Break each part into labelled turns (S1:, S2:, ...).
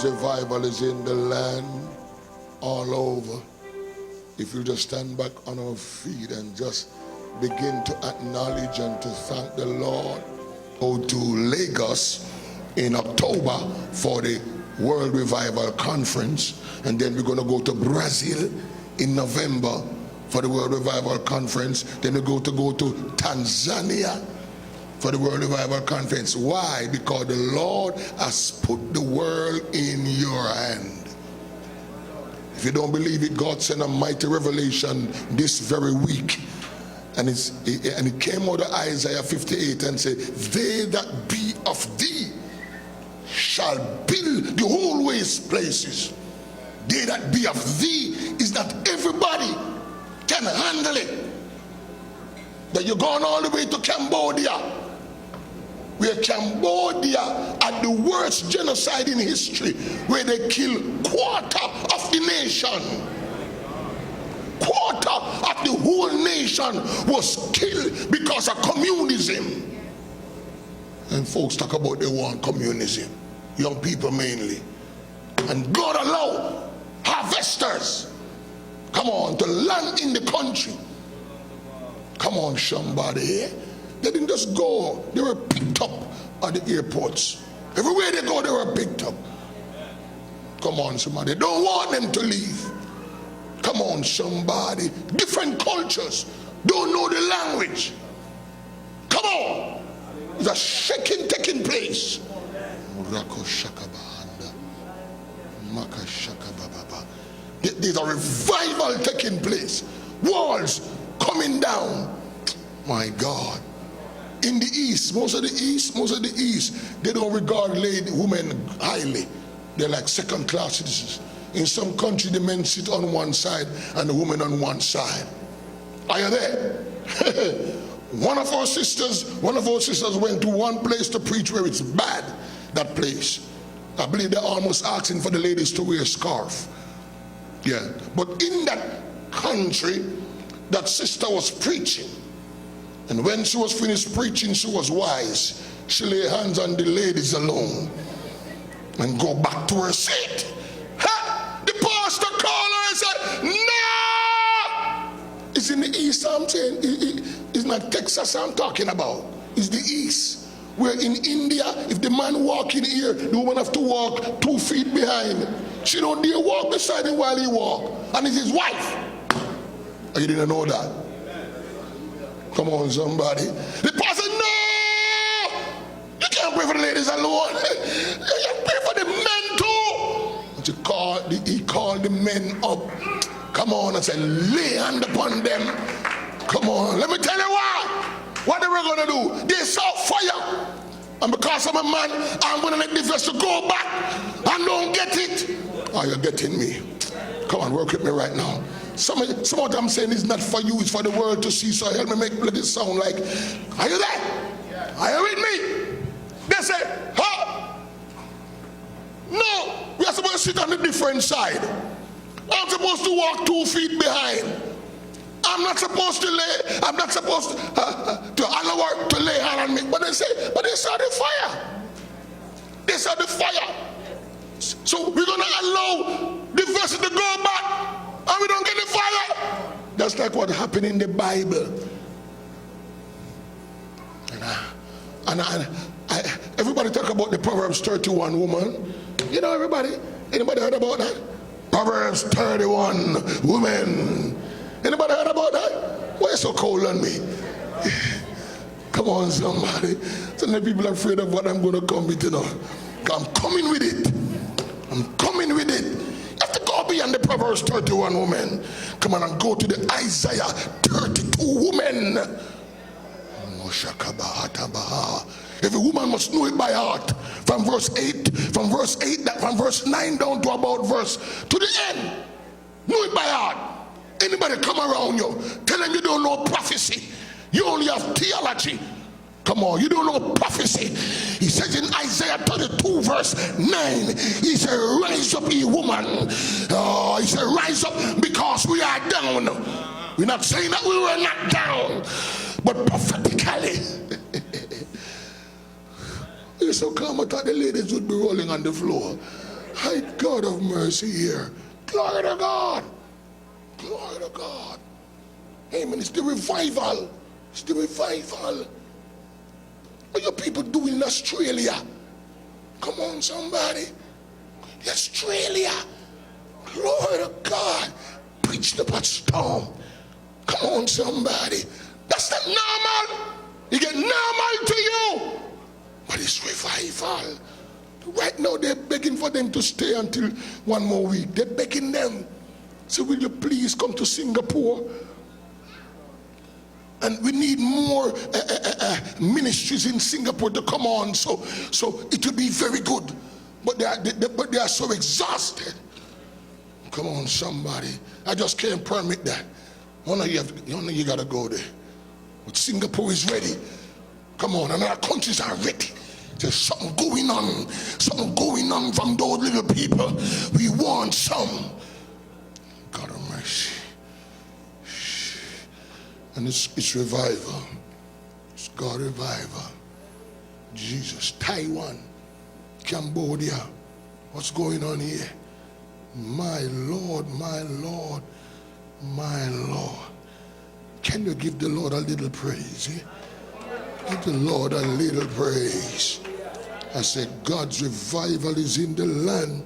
S1: revival is in the land all over. If you just stand back on our feet and just begin to acknowledge and to thank the Lord. Go to Lagos in October for the World Revival Conference, and then we're going to go to Brazil in November for the World Revival Conference. Then we go to Tanzania for the World Revival Conference. Why? Because the Lord has put the world in your hand. If you don't believe it, God sent a mighty revelation this very week. And it came out of Isaiah 58 and said, they that be of thee shall build the whole waste places. They that be of thee is that everybody can handle it. That you're going all the way to Cambodia, where Cambodia had the worst genocide in history, where they kill quarter of the nation. Quarter of the whole nation was killed because of communism. And folks talk about they want communism, young people mainly. And God allow harvesters, come on, to land in the country. Come on, somebody here. They didn't just go, they were picked up at the airports. Everywhere they go, they were picked up. Come on, somebody. They don't want them to leave. Come on, somebody. Different cultures don't know the language. Come on. There's a shaking taking place. There's a revival taking place. Walls coming down. My God. In the East, most of the East, they don't regard women highly. They're like second-class citizens. In some countries, the men sit on one side and the women on one side. Are you there? One of our sisters went to one place to preach where it's bad, that place. I believe they're almost asking for the ladies to wear a scarf. Yeah. But in that country, that sister was preaching. And when she was finished preaching, she was wise. She lay hands on the ladies alone and go back to her seat. The pastor called her and said, no! It's in the East, I'm saying. It's not Texas I'm talking about. It's the East. Where in India, if the man walk in here, the woman have to walk 2 feet behind. She don't dare walk beside him while he walk. And it's his wife. Oh, you didn't know that? Come on, somebody. The pastor, no! You can't pray for the ladies alone. You pray for the men too. He called the men up. Come on, and said, lay hand upon them. Come on. Let me tell you why. What they were going to do. They saw fire. And because I'm a man, I'm going to let the vessel go back and don't get it. Are you getting me? Come on, work with me right now. Some of what I'm saying is not for you, it's for the world to see. So help me make bloody sound like, are you there? Are you with me? They say, huh? No, we are supposed to sit on the different side. I'm supposed to walk 2 feet behind. I'm not supposed to allow her to lay hand on me. But they saw the fire. They saw the fire. So we're going to allow the vessel to go back. And we don't get the fire. That's like what happened in the Bible. And everybody talk about the Proverbs 31 woman. You know, anybody heard about that? Proverbs 31 woman. Anybody heard about that? Why are you so cold on me? Come on, somebody. Some people are afraid of what I'm going to come with, you know. I'm coming with it. I'm coming with it. You have to go beyond the Proverbs 31 woman. Come on and go to the Isaiah 32 woman. Every woman must know it by heart. From verse 9 down to about verse to the end. Know it by heart. Anybody come around you, tell them you don't know prophecy. You only have theology. Come on, you don't know prophecy. He says in Isaiah 32 verse 9, he said, rise up, ye woman. He said, rise up because we are down. We're not saying that we were not down, but prophetically. It's so calm, I thought the ladies would be rolling on the floor. My God of mercy here. Glory to God. Glory to God. Amen. It's the revival. It's the revival. What are your people doing in Australia? Come on, somebody. Australia. Glory to God. Preach the pot storm. Come on, somebody. That's not normal. You get normal to you. But it's revival. Right now they're begging for them to stay until one more week. They're begging them. So will you please come to Singapore? And we need more ministries in Singapore to come on. So it will be very good. But they are so exhausted. Come on, somebody. I just can't permit that. One of you got to go there. But Singapore is ready. Come on, and our countries are ready. There's something going on. Something going on from those little people. We want some. God of mercy. And it's revival. It's God revival. Jesus. Taiwan. Cambodia. What's going on here? My Lord, my Lord, my Lord. Can you give the Lord a little praise? Eh? Give the Lord a little praise. I said, God's revival is in the land.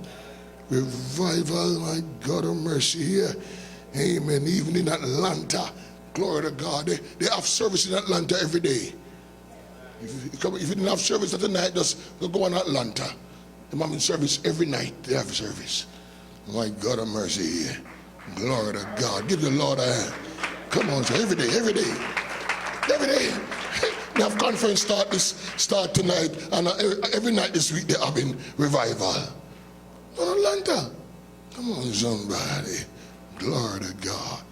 S1: Revival, my God of mercy here. Amen. Even in Atlanta. Glory to God. They have service in Atlanta every day. If you didn't have service at the night, just go on Atlanta. They have service every night. They have service. My God of mercy here. Glory to God. Give the Lord a hand. Come on, so every day, every day. Every day. We have conference start tonight, and every night this week they're having revival. In Atlanta. Come on, somebody. Glory to God.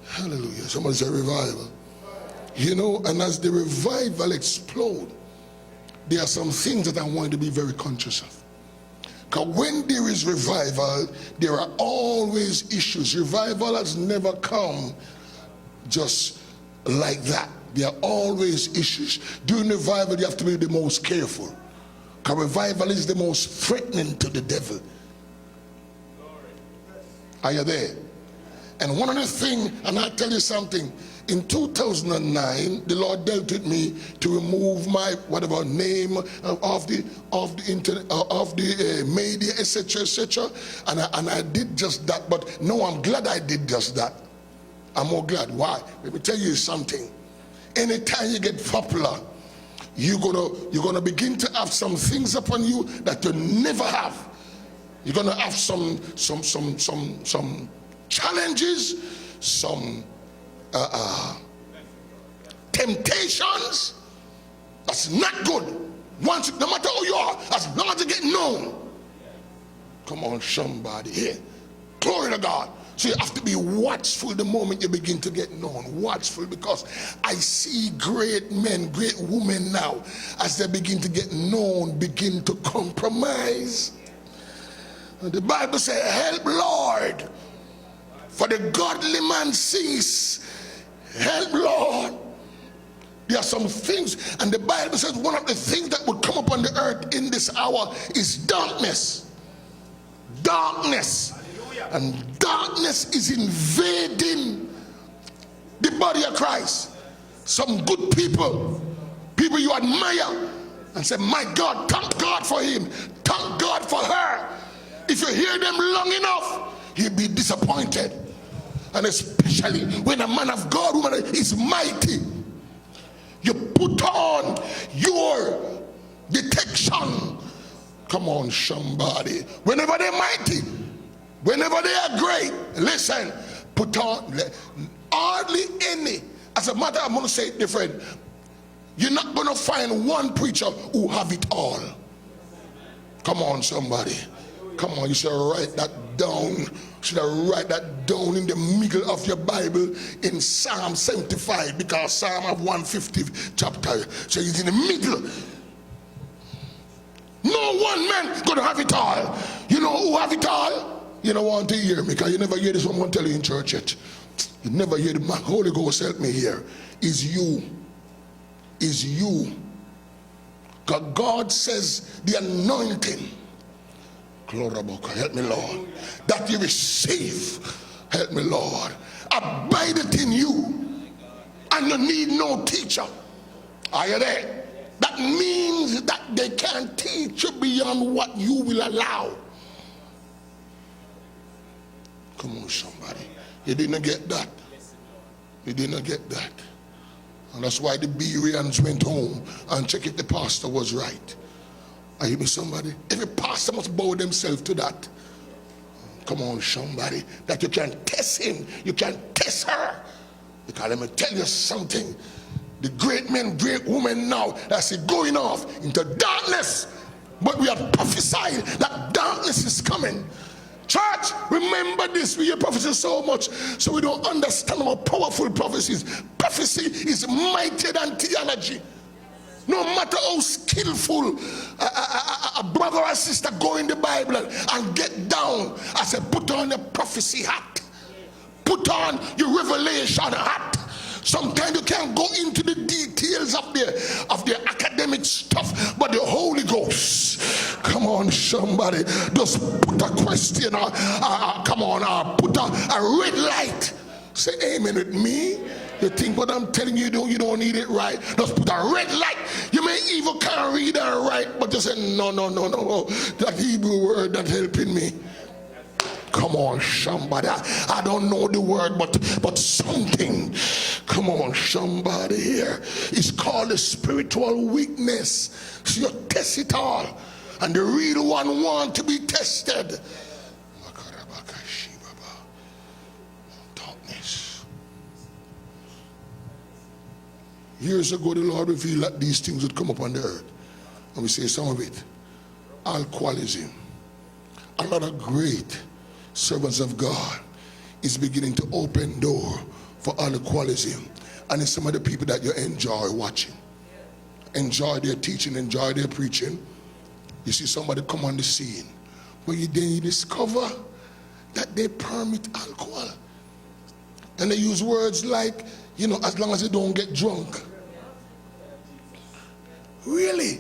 S1: Hallelujah. Somebody say revival. You know, and as the revival explode, there are some things that I want you to be very conscious of. Because when there is revival, there are always issues. Revival has never come just like that. There are always issues. During revival, you have to be the most careful. Because revival is the most threatening to the devil. Are you there? And one of the things, and I tell you something, in 2009, the Lord dealt with me to remove my whatever name of the internet, of the media, etc., etc. And I did just that. But no, I'm glad I did just that. I'm more glad. Why? Let me tell you something. Anytime you get popular, you're gonna begin to have some things upon you that you never have. You're gonna have some challenges, some temptations. That's not good. Once, no matter who you are, as long as you get known. Come on, somebody here. Glory to God. So you have to be watchful the moment you begin to get known. Watchful, because I see great men, great women now, as they begin to get known, begin to compromise. And the Bible says, help Lord, for the godly man cease. Help Lord. There are some things, and the Bible says one of the things that would come upon the earth in this hour is darkness. Darkness. And darkness is invading the body of Christ. Some good people you admire, and say, my God, thank God for him, thank God for her. If you hear them long enough, you'll be disappointed. And especially when a man of God, woman is mighty, you put on your detection. Come on, somebody. Whenever they're mighty, whenever they are great, listen, put on hardly any. As a matter, I'm going to say it different. You're not going to find one preacher who have it all. Come on, somebody. Come on, you should write that down. Should I write that down in the middle of your Bible in Psalm 75, because Psalm have 150 chapter, so it's in the middle. No one man gonna have it all. You know who have it all? You don't want to hear me, because you never hear this one. I'm gonna tell you in church yet. You never hear the Holy Ghost help me here. Is you. Is you. Because God says the anointing Help me, Lord. That you receive. Help me, Lord. Abideth in you. And you need no teacher. Are you there? That means that they can't teach you beyond what you will allow. Come on, somebody. You didn't get that. You didn't get that. And that's why the Bereans went home and checked if the pastor was right. Are you with somebody? Every pastor must bow themselves to that. Come on, somebody. That you can test him. You can test her. Because let me tell you something. The great men, great women now, that's going off into darkness. But we have prophesied that darkness is coming. Church, remember this. We hear prophecy so much, so we don't understand how powerful prophecy is. Prophecy is mightier than theology. No matter how skillful a brother or sister go in the Bible and get down, I said, put on your prophecy hat. Put on your revelation hat. Sometimes you can't go into the details of the academic stuff, but the Holy Ghost, come on, somebody, just put a question, come on, put a red light. Say amen with me. You think what I'm telling you, you don't need it right. Just put a red light. You may even can't read and write, but you say, no. That Hebrew word that's helping me. Come on, somebody. I don't know the word, but something. Come on, somebody here. It's called a spiritual weakness. So you test it all. And the real one want to be tested. Darkness. Years ago, the Lord revealed that these things would come upon the earth. And we say some of it. Alcoholism. A lot of great servants of God is beginning to open door for alcoholism, and it's some of the people that you enjoy watching, enjoy their teaching, enjoy their preaching. You see somebody come on the scene where then you discover that they permit alcohol, and they use words like, as long as they don't get drunk. Really?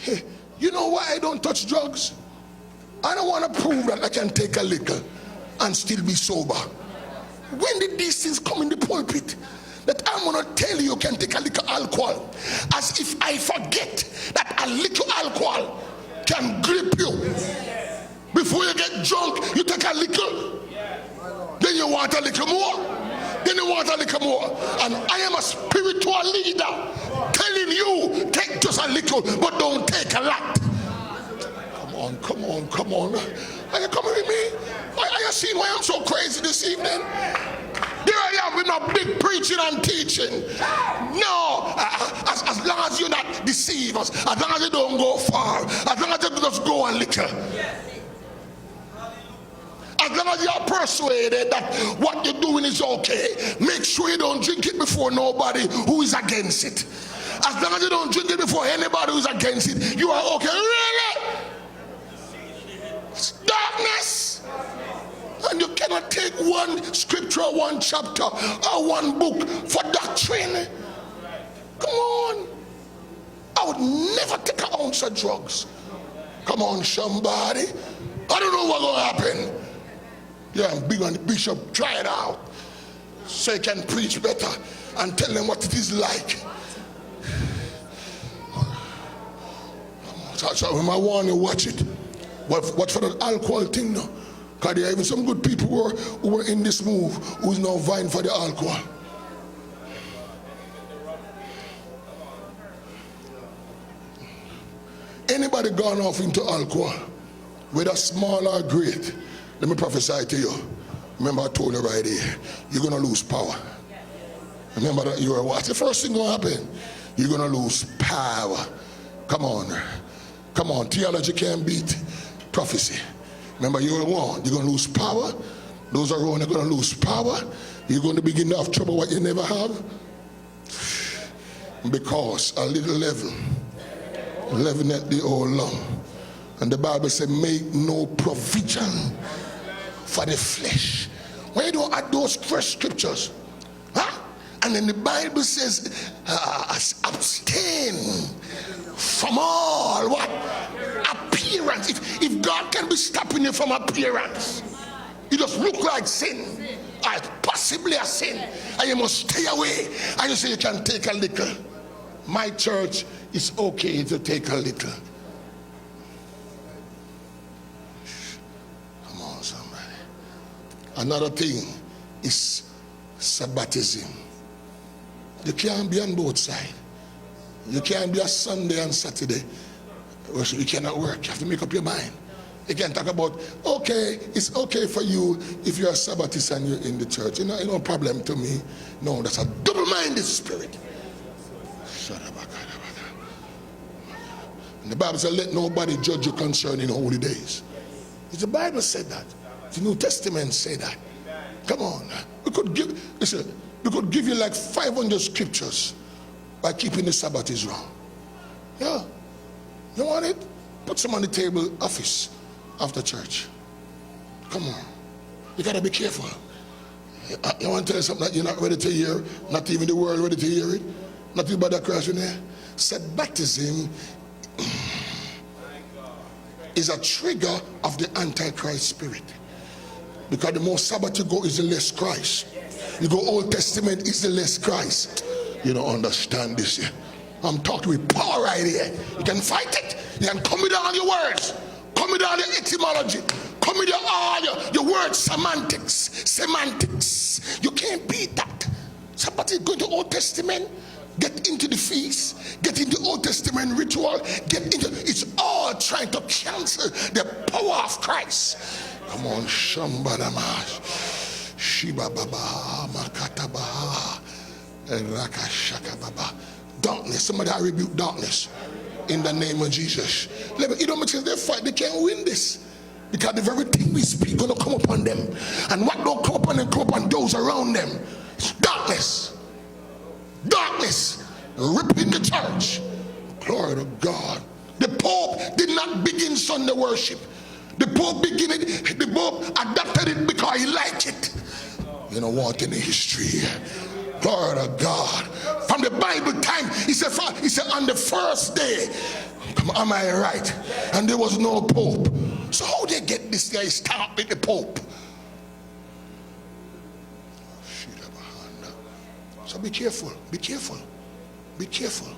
S1: Hey, you know why I don't touch drugs? I don't want to prove that I can take a liquor and still be sober. When did these things come in the pulpit? That I'm going to tell you can take a little alcohol, as if I forget that a little alcohol can grip you. Before you get drunk, you take a little, then you want a little more, then you want a little more. And I am a spiritual leader telling you, take just a little, but don't take a lot. Come on. Are you coming with me? Are you seeing why I'm so crazy this evening? There I am with my big preaching and teaching. No, as long as you're not deceive us, as long as you don't go far, as long as you just go a little. As long as you're persuaded that what you're doing is okay, make sure you don't drink it before nobody who is against it. As long as you don't drink it before anybody who's against it, you are okay. Really? Darkness. And you cannot take one scripture, one chapter, or one book for doctrine. Come on. I would never take an ounce of drugs. Come on, somebody. I don't know what's going to happen. Yeah, I'm big on the bishop. Try it out so you can preach better and tell them what it is like. So I want you to watch it. What for that alcohol thing now? Because there are even some good people who were in this move who's now vying for the alcohol. Anybody gone off into alcohol, whether small or great, let me prophesy to you. Remember I told you right here, you're going to lose power. Remember that you are what? The first thing going to happen, you're going to lose power. Come on, theology can't beat prophecy. Remember, you're going to lose power. Those around are going to lose power. You're going to begin to have trouble what you never have. Because a little leaven at the whole lump. And the Bible says, make no provision for the flesh. When you don't add those fresh scriptures, and then the Bible says, abstain from all what? appearance. If God can be stopping you from appearance, you just look like sin, or possibly a sin, and you must stay away, and you say you can take a little. My church, it's okay to take a little. Come on, somebody. Another thing is Sabbatism. You can't be on both sides. You can't be a Sunday and Saturday. You cannot work. You have to make up your mind. You can't talk about, okay, it's okay for you if you're a Sabbathist and you're in the church. You know, no problem to me. No, that's a double-minded spirit. And the Bible says, let nobody judge you concerning holy days. The Bible said that. The New Testament said that. Come on. We could give you like 500 scriptures by keeping the Sabbath is wrong. Yeah. You want it? Put some on the table, office, after church. Come on. You got to be careful. You want to tell you something that you're not ready to hear? Not even the world ready to hear it? Not even by that crash in there? Sabbatism is a trigger of the Antichrist spirit. Because the more Sabbath you go is the less Christ. You go Old Testament is the less Christ. You don't understand this here. I'm talking with power right here. You can fight it. You can come with all your words. Come with all your etymology. Come with all your word semantics. You can't beat that. Somebody go to Old Testament, get into the feast, get into Old Testament ritual, it's all trying to cancel the power of Christ. Come on, Shambadamash, Shiba Baba, Makata Baha, Rakashaka Baba. Darkness, somebody I rebuke darkness in the name of Jesus. You don't make sense, they fight, they can't win this. Because the very thing we speak gonna come upon them. And what don't come upon them, come upon those around them. It's darkness. Darkness ripping the church. Glory to God. The Pope did not begin Sunday worship. The Pope adopted it because he liked it. You know what, in the history. Glory to God. From the Bible time, he said on the first day, am I right? And there was no Pope. So how they get this guy start with the Pope? So be careful, be careful, be careful.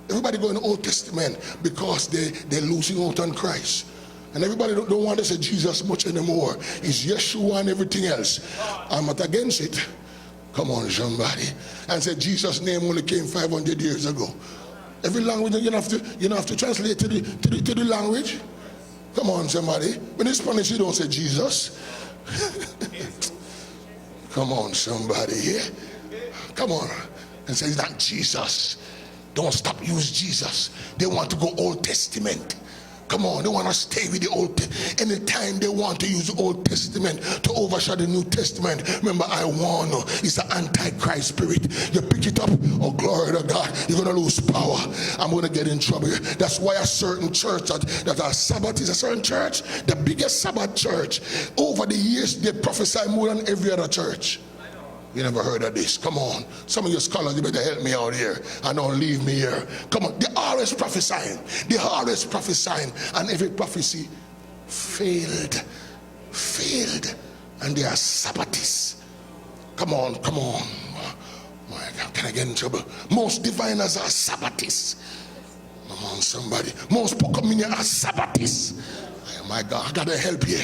S1: Everybody go in the Old Testament because they're losing out on Christ. And everybody don't want to say Jesus much anymore. It's Yeshua and everything else. I'm not against it. Come on, somebody. And say Jesus' name only came 500 years ago. Every language you have to translate to the language. Come on, somebody. When it's Spanish, you don't say Jesus. Come on, somebody here. Come on. And say it's not Jesus. Don't stop using Jesus. They want to go Old Testament. Come on, they want to stay with the Old Testament. Anytime they want to use the Old Testament to overshadow the New Testament, remember I warn you, it's the Antichrist spirit. You pick it up, oh glory to God, you're going to lose power. I'm going to get in trouble. That's why a certain church that are Sabbath is a certain church, the biggest Sabbath church, over the years they prophesy more than every other church. You never heard of this. Come on. Some of you scholars, you better help me out here and don't leave me here. Come on. They're always prophesying. They're always prophesying. And every prophecy failed. And they are Sabbathists. Come on, come on. My God, can I get in trouble? Most diviners are Sabbathists. Come on, somebody. Most Pocominians are Sabbathists. Oh my God, I gotta help you.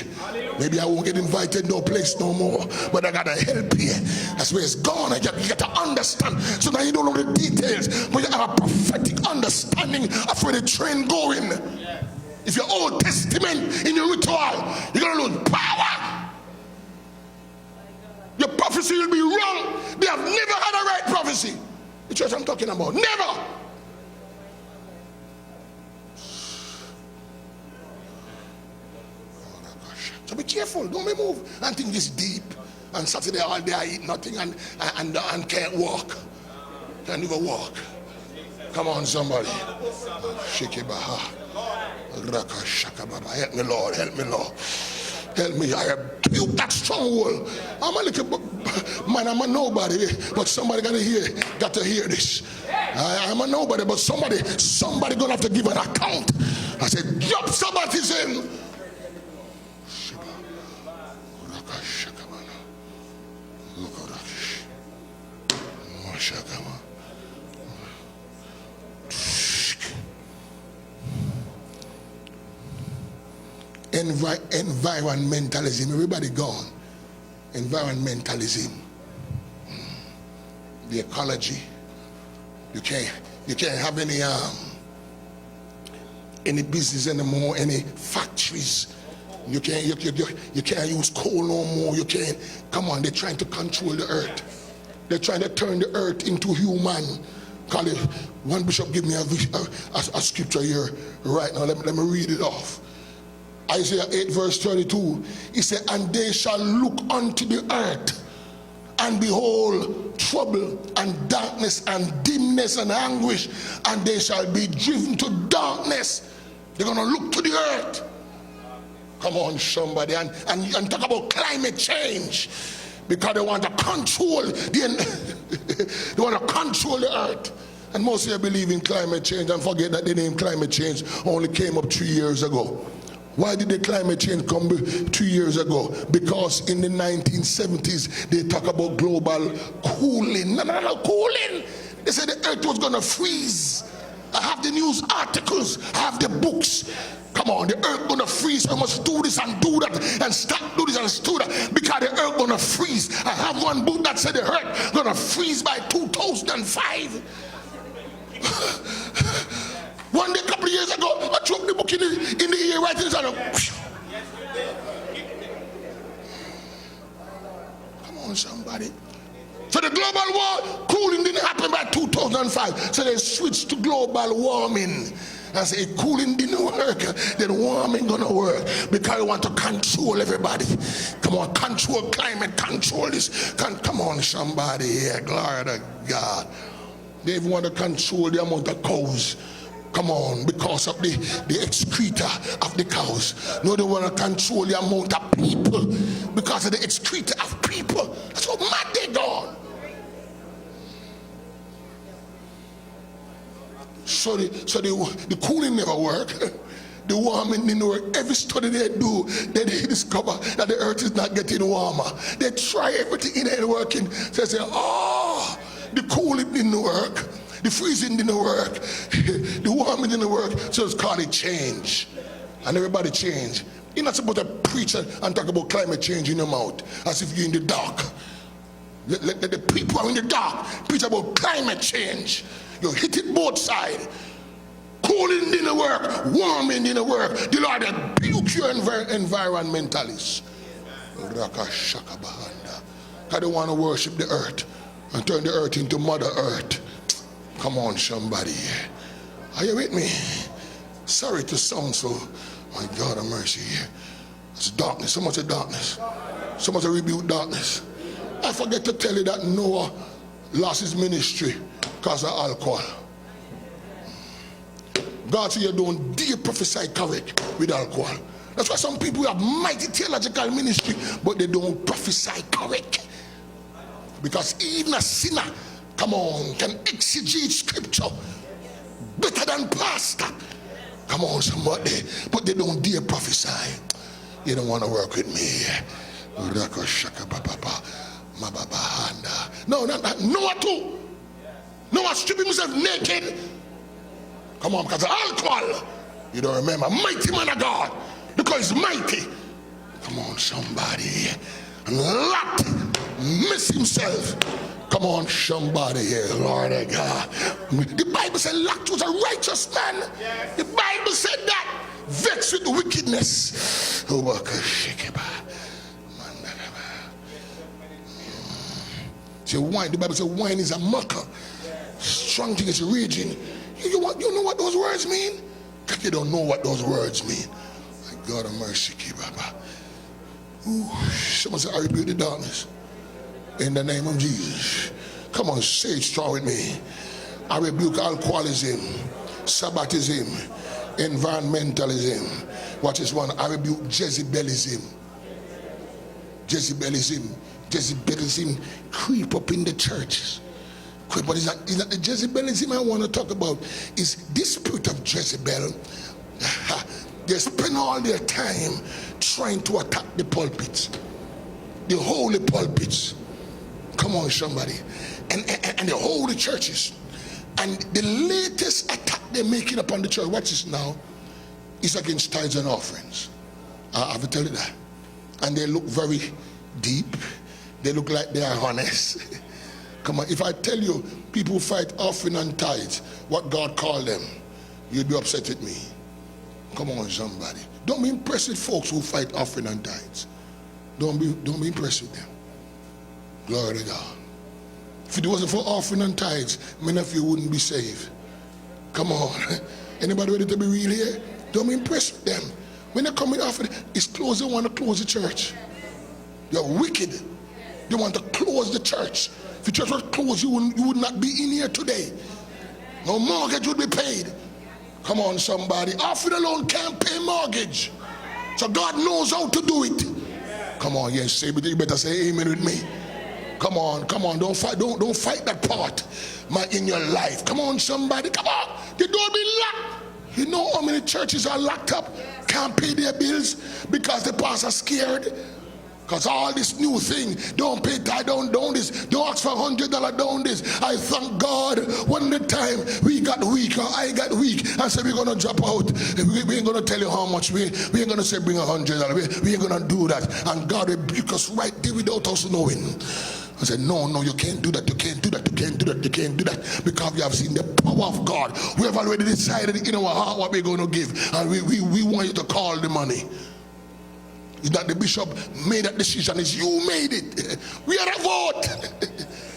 S1: Maybe I won't get invited no place no more, but I gotta help you. That's where it's gone. You got to understand. So now you don't know the details, but you have a prophetic understanding of where the train going. If you're Old Testament in your ritual, you're gonna lose power. Your prophecy will be wrong. They have never had a right prophecy. The church I'm talking about, never. So be careful, don't be moved and think it's deep. And Saturday all day I eat nothing and can't walk. Can't even walk. Come on, somebody. Shikibaha. Raka Shaka Baba. Help me, Lord. Help me, Lord. Help me. I rebuke that stronghold. I'm a little man, I'm a nobody, but somebody got to hear this. I'm a nobody, but somebody gonna have to give an account I said, drop Sabbathism. Environmentalism, everybody gone. Environmentalism, the ecology. You can't have any business anymore, any factories. You can't use coal no more. You can't. Come on, they're trying to control the earth. They're trying to turn the earth into human. Call it. One bishop give me a scripture here right now. Let me read it off. Isaiah 8 verse 32. He said, and they shall look unto the earth, and behold trouble and darkness and dimness and anguish, and they shall be driven to darkness. They're going to look to the earth. Come on, somebody, and talk about climate change, because they want to control they want to control the earth. And most of you believe in climate change and forget that the name climate change only came up 3 years ago. Why did the climate change come 2 years ago? Because in the 1970s they talk about global cooling. No, cooling. They said the earth was going to freeze. I have the news articles, I have the books. Come on, the earth going to freeze. So I must do this and do that and stop do this and do that, because the earth going to freeze. I have one book that said the earth going to freeze by 2005. One day, a couple of years ago, I dropped the book in the air right inside of. Come on, somebody. So the global cooling didn't happen by 2005. So they switched to global warming. I say cooling didn't work, then warming gonna work, because you want to control everybody. Come on, control climate, control this. Come on, somebody here. Glory to God. They want to control the amount of cows. Come on, because of the excreta of the cows. No, they want to control the amount of people because of the excreta of people. That's how mad they gone. So the cooling never worked. The warming didn't work. Every study they do, they discover that the earth is not getting warmer. They try everything, it ain't working. So they say, oh, the cooling didn't work. The freezing didn't work. The warming didn't work. So it's called a change. And everybody change. You're not supposed to preach and talk about climate change in your mouth as if you're in the dark. Let the people who are in the dark preach about climate change. You hit it both sides. Cooling didn't work. Warming didn't work. The Lord rebuke you, environmentalists. Because they want to worship the earth and turn the earth into Mother Earth. Come on, somebody. Are you with me? Sorry to sound so, my God of mercy here. It's darkness, so much of darkness. So much of rebuke darkness. I forget to tell you that Noah lost his ministry because of alcohol. God said you don't dare prophesy correct with alcohol. That's why some people have mighty theological ministry, but they don't prophesy correct. Because even a sinner, come on, can exegete scripture better than pastor. Come on, somebody. But they don't dare prophesy. You don't want to work with me. No, not Noah too. Noah stripping himself naked. Come on, because of alcohol. You don't remember. Mighty man of God. Because he's mighty. Come on, somebody. And Lot miss himself. Come on, somebody here, Lord of God. The Bible said Lot was a righteous man. The Bible said that. Vexed with wickedness. See, wine, the Bible said wine is a mocker. Strong thing is raging. You know what those words mean? You don't know what those words mean. My God of mercy, someone say, I rebuke the darkness in the name of Jesus. Come on, say it strong with me. I rebuke alcoholism, Sabbatism, environmentalism. What is one? I rebuke Jezebelism. Jezebelism creep up in the churches. But it's not the Jezebelism I want to talk about. Is this spirit of Jezebel They spend all their time trying to attack the pulpits, the holy pulpits. Come on, somebody. And the holy churches. And the latest attack they're making upon the church, watch this now, is against tithes and offerings. I have to tell you that. And they look very deep. They look like they are honest. Come on, if I tell you people fight offering and tithes, what God called them, you'd be upset with me. Come on, somebody. Don't be impressed with folks who fight offering and tithes. Don't be impressed with them. Glory to God. If it wasn't for offering and tithes, many of you wouldn't be saved. Come on. Anybody ready to be real here? Don't be impressed with them. When they come in offering, it's close. They want to close the church. They're wicked. They want to close the church. If the church was closed, you would not be in here today. No mortgage would be paid. Come on, somebody. Offering alone can't pay mortgage. So God knows how to do it. Come on, yes, say, but you better say amen with me. Come on, don't fight that part in your life. Come on, somebody, come on. The door be locked. You know how many churches are locked up, can't pay their bills because the pastors are scared. Because all this new thing, don't pay tithe, don't this, don't ask for $100, don't this. I thank God when the time we got weak, or I got weak, I said we're going to drop out. We ain't going to tell you how much, we ain't going to say bring $100, we ain't going to do that. And God rebuked us right there without us knowing. I said, no, you can't do that, you can't do that, you can't do that, you can't do that. Because we have seen the power of God. We have already decided in our heart what we're going to give. And we want you to call the money. It's not the bishop made that decision, it's you made it. We are a vote.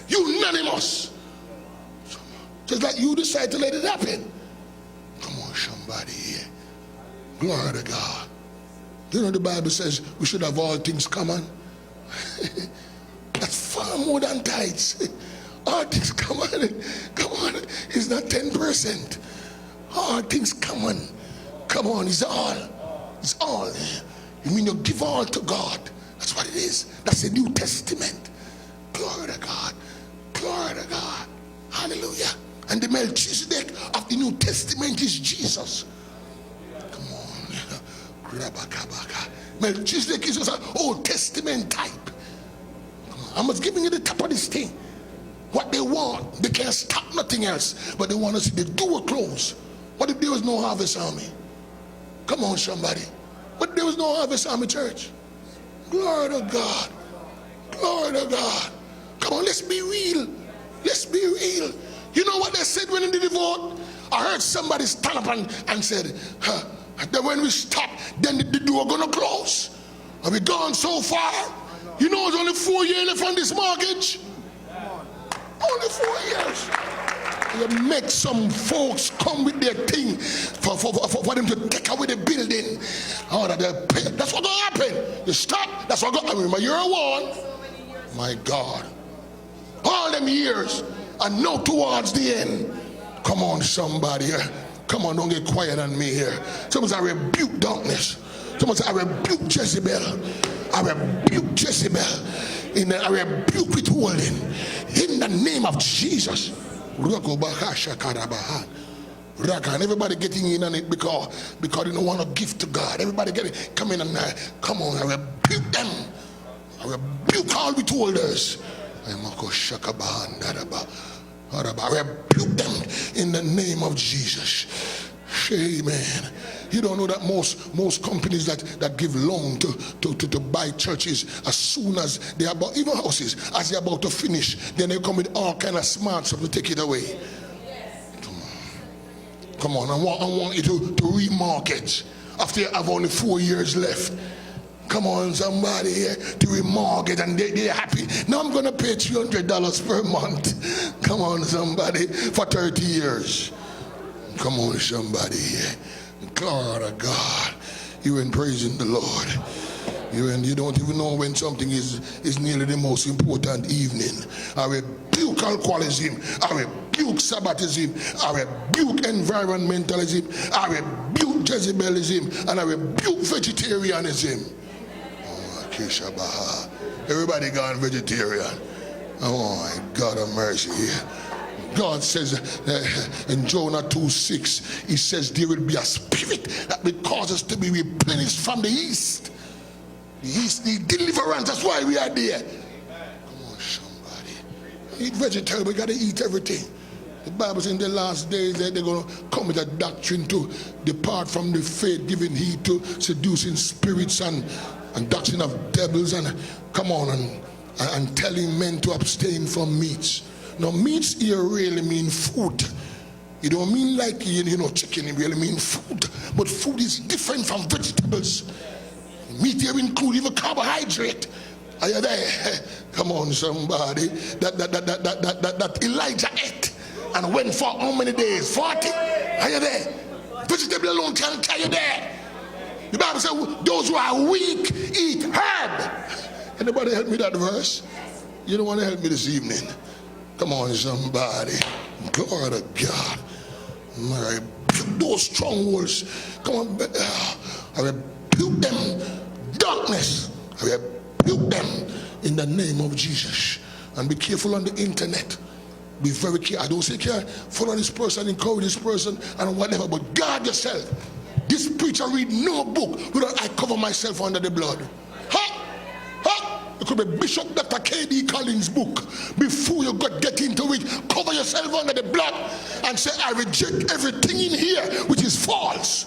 S1: Unanimous. Just like you decide to let it happen. Come on, somebody here. Glory to God. You know the Bible says we should have all things common. That's far more than tithes. All things common. Come on. It's not 10%. All things common. Come on, it's all. It's all. You mean you give all to God. That's what it is. That's the New Testament. Glory to God. Glory to God. Hallelujah. And the Melchizedek of the New Testament is Jesus. Come on. Melchizedek is just an Old Testament type. I'm just giving you the top of this thing. What they want, they can't stop nothing else. But they want to see the door close. What if there was no Harvest Army? Come on, somebody. But there was no Harvest Army church. Glory to God. Glory to God. Come on, let's be real. Let's be real. You know what they said when they did the vote? I heard somebody stand up and said, that when we stop, then the door gonna close. Are we gone so far? You know it's only 4 years left on this mortgage. Only 4 years. You make some folks come with their thing for them to take away the building. Oh, that's what gonna happen. You stop, that's what gonna happen. Remember, you're a one. My God. All them years and now towards the end. Come on, somebody. Come on, don't get quiet on me here. Someone say, I rebuke darkness. Someone say, I rebuke Jezebel. I rebuke Jezebel. I rebuke withholding. In the name of Jesus. And everybody getting in on it because they don't want to give to God. Everybody come in and come on, I rebuke them. I rebuke all withholders. I rebuke them in the name of Jesus. Amen. You don't know that most companies that give loan to buy churches, as soon as they're about, even houses, as they're about to finish, then they come with all kind of smart stuff to take it away. Come on, I want you to remortgage after you have only 4 years left. Come on, somebody here to remortgage, and they're happy. Now I'm going to pay $300 per month. Come on, somebody, for 30 years. Come on, somebody here. Glory to God. You ain't praising the Lord. You don't even know when something is nearly the most important evening. I rebuke alcoholism. I rebuke Sabbatism. I rebuke environmentalism. I rebuke Jezebelism. And I rebuke vegetarianism. Oh, everybody gone vegetarian. Oh my God of mercy. God says in Jonah 2:6, he says there will be a spirit that will cause us to be replenished from the east. The east need deliverance. That's why we are there. Come on, somebody. Eat vegetable. We got to eat everything. The Bible says in the last days that they're going to come with a doctrine to depart from the faith, giving heed to seducing spirits and doctrine of devils, and come on, and telling men to abstain from meats. Now, meats here really mean food. It don't mean like, chicken. It really mean food. But food is different from vegetables. Meat here includes even carbohydrate. Are you there? Come on, somebody. That Elijah ate and went for how many days? 40. Are you there? Vegetable alone can't carry you there. The Bible says those who are weak eat herb. Anybody help me that verse? You don't want to help me this evening? Come on, somebody. Glory to God. I rebuke those strongholds. Come on. I rebuke them. Darkness. I rebuke them in the name of Jesus. And be careful on the internet. Be very careful. I don't say care. Follow this person, encourage this person, and whatever. But guard yourself. This preacher read no book without I cover myself under the blood. It could be Bishop Dr. K.D. Collins' book. Before you get into it, cover yourself under the blood and say, I reject everything in here which is false,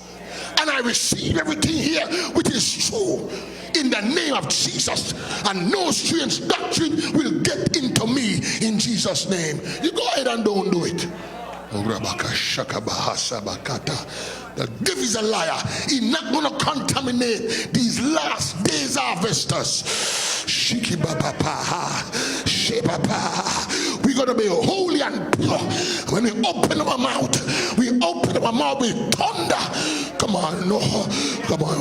S1: and I receive everything here which is true in the name of Jesus, and no strange doctrine will get into me in Jesus' name. You go ahead and don't do it. The devil is a liar. He's not going to contaminate these last days harvesters. We're going to be holy and pure. When we open our mouth, with thunder. Come on, no. Come on.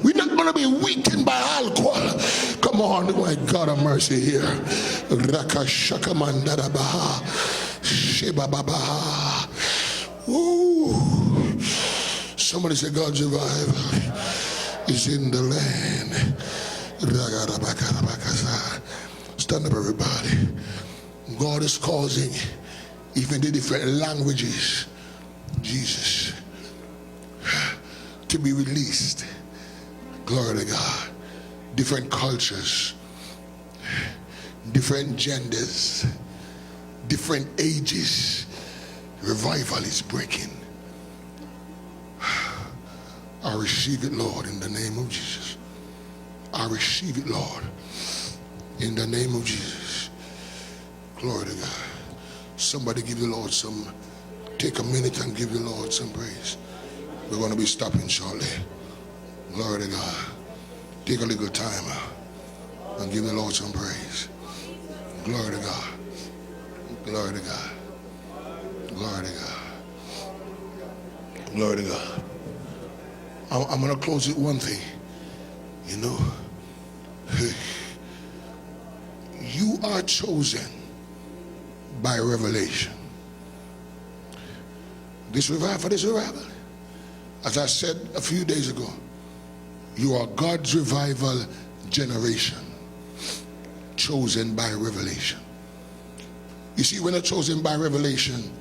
S1: We're not going to be weakened by alcohol. Come on, my God of mercy here. Ooh. Somebody say God's revival is in the land. Stand up, everybody. God is causing even the different languages, Jesus, to be released. Glory to God. Different cultures, different genders, different ages. Revival is breaking. I receive it, Lord, in the name of Jesus. I receive it, Lord, in the name of Jesus. Glory to God. Somebody give the Lord some, take a minute and give the Lord some praise. We're going to be stopping shortly. Glory to God. Take a little time out and give the Lord some praise. Glory to God. Glory to God. Glory to God. Glory to God. I'm going to close with one thing. You know, you are chosen by revelation. This revival, as I said a few days ago, you are God's revival generation, chosen by revelation. You see, when you're chosen by revelation,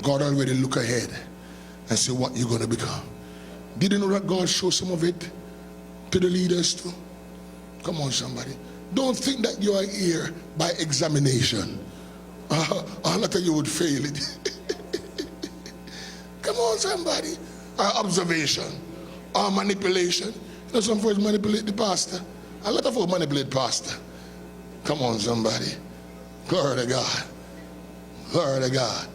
S1: God already look ahead and see what you're going to become. Did you know that God showed some of it to the leaders too? Come on, somebody. Don't think that you are here by examination. A lot of you would fail it. Come on, somebody. Observation or manipulation. You know, some folks manipulate the pastor. A lot of folks manipulate pastor. Come on, somebody. Glory to God. Glory to God.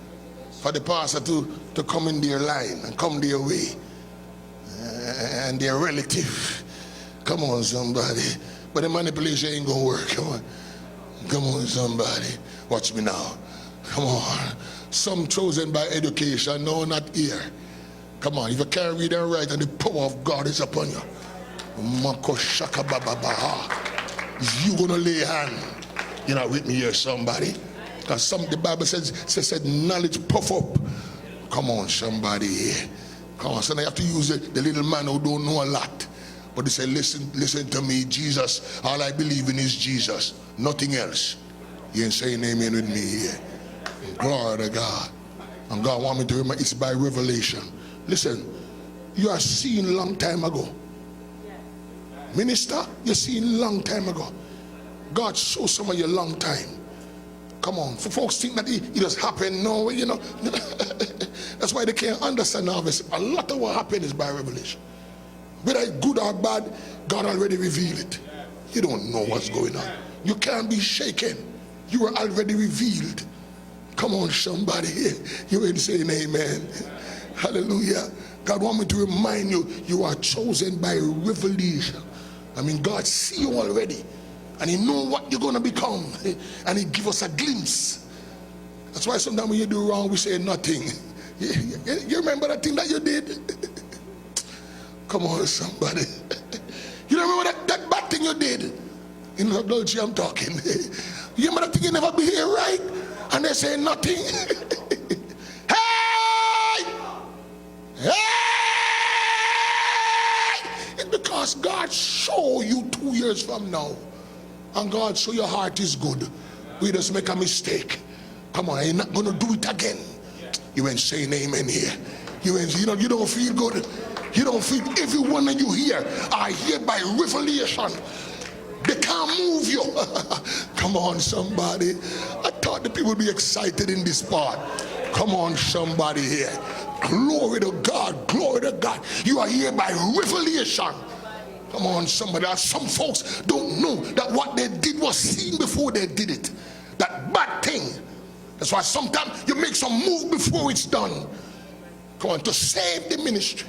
S1: For the pastor to come in their line and come their way. And their relative. Come on, somebody. But the manipulation ain't gonna work. Come on. Come on, somebody. Watch me now. Come on. Some chosen by education, no, not here. Come on. If you can't read and write, and the power of God is upon you. Is you gonna lay hand? You're not with me here, somebody. Because the Bible says knowledge puff up. Come on, somebody here. Come on, so now you have to use the little man who don't know a lot. But they say, listen to me, Jesus. All I believe in is Jesus. Nothing else. You ain't saying amen with me here. Glory to God. And God want me to remember it's by revelation. Listen, you are seen long time ago. Minister, you're seen long time ago. God showed some of you long time. Come on, for folks think that it just happened. No, you know. That's why they can't understand all this. A lot of what happened is by revelation. Whether it's good or bad, God already revealed it. You don't know what's going on. You can't be shaken. You are already revealed. Come on, somebody. You ain't saying amen. Hallelujah. God want me to remind you, you are chosen by revelation. I mean, God see you already. And he know what you're going to become. And he give us a glimpse. That's why sometimes when you do wrong, we say nothing. You remember that thing that you did? Come on, somebody. You remember that bad thing you did? In adultery, I'm talking. You remember that thing you never behave right? And they say nothing. Hey! Hey! It's because God show you 2 years from now. And God show your heart is good. We just make a mistake. Come on, you're not going to do it again. You ain't saying amen here. You don't feel good. You don't feel, everyone that you hear are here by revelation. They can't move you. Come on, somebody. I thought the people would be excited in this part. Come on, somebody here. Glory to God. Glory to God. You are here by revelation. Come on, somebody. Some folks don't know that what they did was seen before they did it. That bad thing. That's why sometimes you make some move before it's done. Come on, to save the ministry.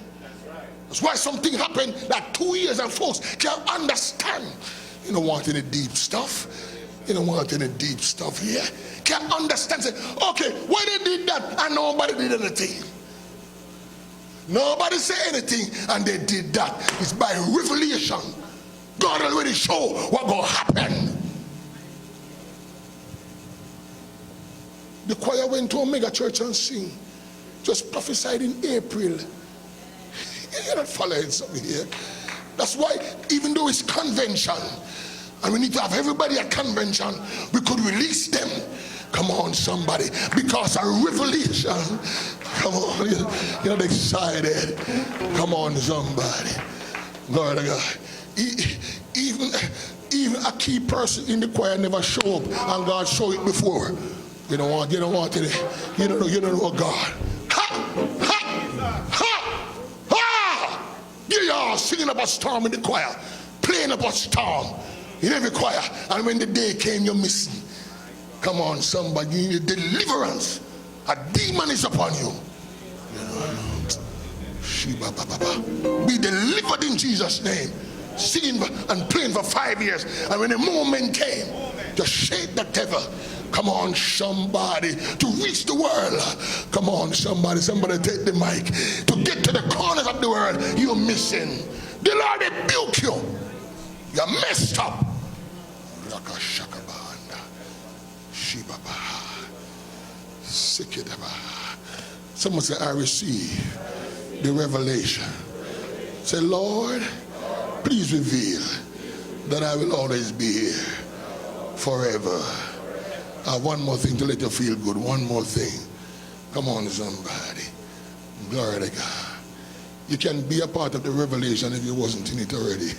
S1: That's why something happened that 2 years and folks can't understand. You don't want any deep stuff. You don't want any deep stuff here. Can't understand. Say, okay, why they did that and nobody did anything? Nobody said anything and they did that. It's by revelation. God already showed what gonna happen. The choir went to a mega church and sing. Just prophesied in April. You're not following something here. That's why even though it's convention and we need to have everybody at convention, we could release them. Come on, somebody, because a revelation. Come on, you're not excited. Come on, somebody. Glory to God. Even a key person in the choir never show up, and God showed it before. You don't want it. You don't know God. Ha! Ha! Ha! Ha! You are singing about storm in the choir, playing about storm in every choir, and when the day came, you're missing. Come on, somebody, you need deliverance. A demon is upon you. Be delivered in Jesus' name. Singing and praying for 5 years, and when the moment came, just shake the devil. Come on, somebody, to reach the world. Come on, somebody take the mic. To get to the corners of the world, you're missing. The Lord rebuke you. You're messed up. Someone say, I receive the revelation. Say, Lord, please reveal that I will always be here forever. One more thing to let you feel good. One more thing. Come on, somebody. Glory to God. You can be a part of the revelation if you wasn't in it already.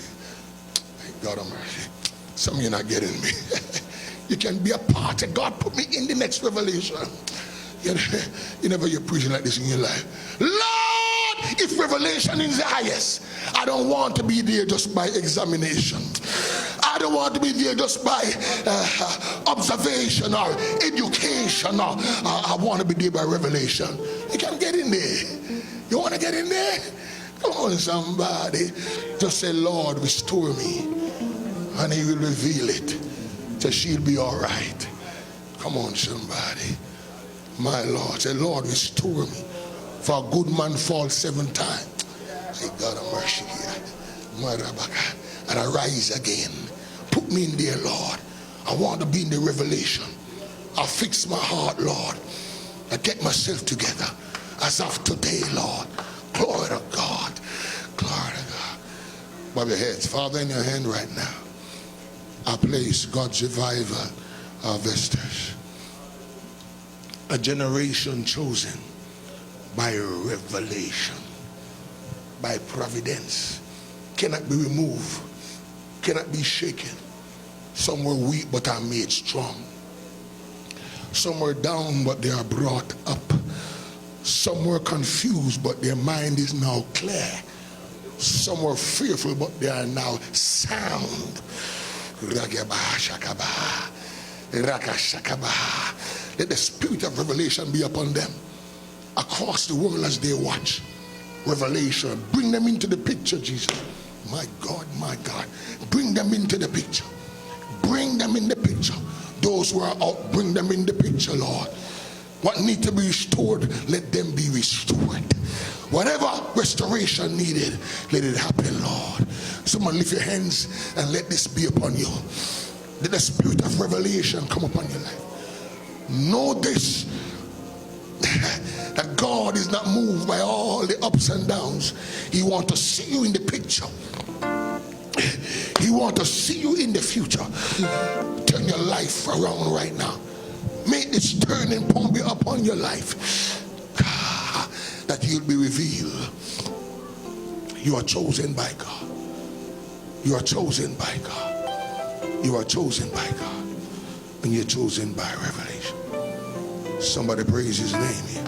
S1: God Almighty. Some of you are not getting me. You can be a part of God. Put me in the next revelation. You never hear preaching like this in your life. Lord, if revelation is the highest, I don't want to be there just by examination. I don't want to be there just by observation or education. I want to be there by revelation. You can get in there. You want to get in there? Come on, somebody. Just say, Lord, restore me. And he will reveal it. So she'll be all right. Come on, somebody. My Lord. Say, Lord, restore me. For a good man falls 7 times. Say, God have mercy here. And I rise again. Put me in there, Lord. I want to be in the revelation. I fix my heart, Lord. I get myself together as of today, Lord. Glory to God. Glory to God. Bow your heads. Father, in your hand right now, I place God's revival harvesters. A generation chosen by revelation, by providence, cannot be removed, cannot be shaken. Some were weak but are made strong. Some were down but they are brought up. Some were confused but their mind is now clear. Some were fearful but they are now sound. Let the spirit of revelation be upon them across the world as they watch revelation. Bring them into the picture, Jesus. My God, bring them into the picture. Bring them in the picture. Those who are out, bring them in the picture, Lord. What need to be restored, let them be restored. Whatever restoration needed, let it happen, Lord. Someone lift your hands and let this be upon you. Let the spirit of revelation come upon your life. Know this, that God is not moved by all the ups and downs. He wants to see you in the picture. He wants to see you in the future. Turn your life around right now. Make this turning point be upon your life, that you'll be revealed. You are chosen by God. You are chosen by God. You are chosen by God. And you're chosen by revelation. Somebody praise his name here.